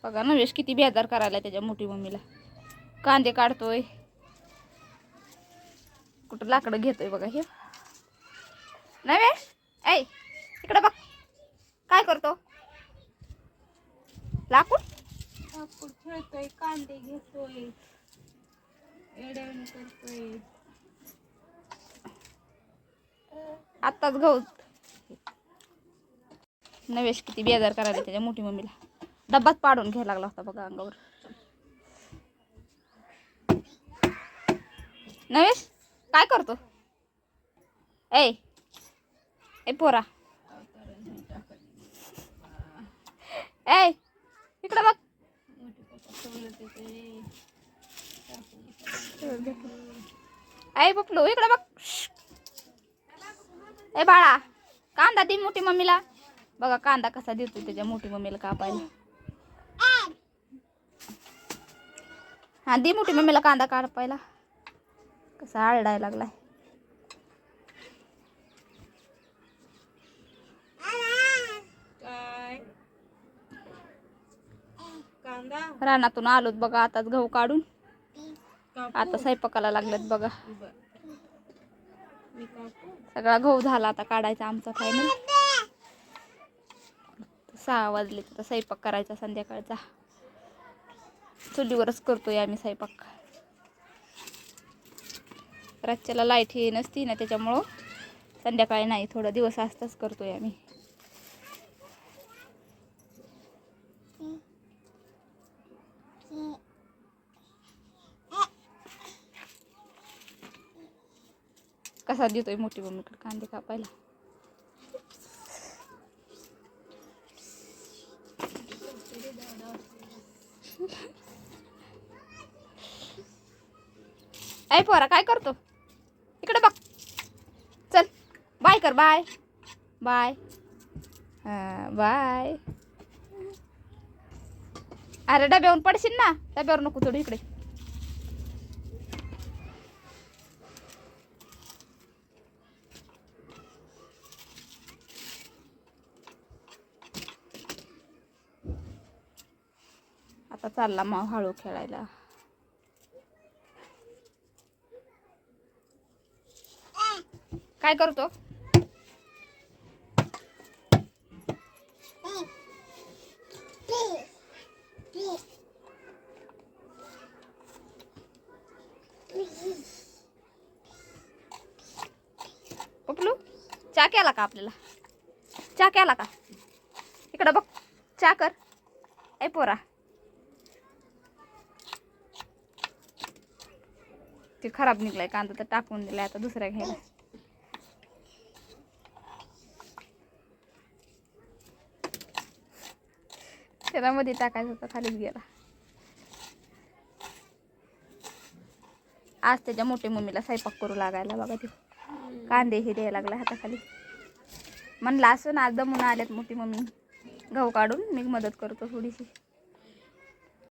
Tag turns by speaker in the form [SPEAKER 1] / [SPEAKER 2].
[SPEAKER 1] बघा नवेश किती बेजार करायला त्याच्या मोठी मम्मीला. कांदे काढतोय, कुठं लाकडं घेतोय बघा. हे नवेश ऐ इकडे बघ, काय करतो? लाकूड
[SPEAKER 2] खेळतोय, कांदे घेतोय, एड्यावणी करतोय.
[SPEAKER 1] आत्ताच गहू. नवेश किती बेजार करायला त्याच्या मोठी मम्मीला. डब्बाच पाडून घ्यायला लागला होता बघा अंगावर. नवेश काय करतो? ए ए पोरा, ए इकडे बघ. ए पपलू इकडे बघ. ए बाळा, कांदा दे मोठी मम्मीला. बघा कांदा कसा देतो त्याच्या मोठी मम्मीला कापायला. हा दे मोठी मम्मीला कांदा कापायला. कसा आरडायला लागलाय. रानातून आलोत बघा आताच गहू काढून. आता स्वयंपाकाला लागलेत बघा. सगळा गहू झाला आता काढायचा आमचा फायनल. 6 वाजले तर स्वयंपाक करायचा संध्याकाळचा. चुलीवरच करतोय आम्ही स्वयंपाक. रातच्याला लाईट ही नसती ना, त्याच्यामुळं संध्याकाळी नाही, थोडा दिवस असताच करतोय आम्ही. कसा देतोय मोठी मम्मीकडे कांदे कापायला. ऐ पोरा काय करतो? इकडे बघ. चल बाय कर. Bye bye. बाय. अरे डब्यावरून पडशील ना, डब्यावर नको चढू. इकडे आता चालला मग हळू खेळायला. काय करतो? पपलू चा केला का आपल्याला? चा केला का? इकडं बघ, चा कर. ऐ पोरा, ते खराब निघलाय कांदा तर टाकून दिलाय आता दुसऱ्या घ्यायला. त्यामध्ये टाकायचं होतं, खालीच गेला. आज त्याच्या मोठी मम्मीला स्वयंपाक करू लागायला बघा. ते कांदे हे द्यायला लागला हाताखाली. म्हणलं असं ना, आज दमून आल्यात मोठी मम्मी गहू काढून, मी मदत करतो थोडीशी.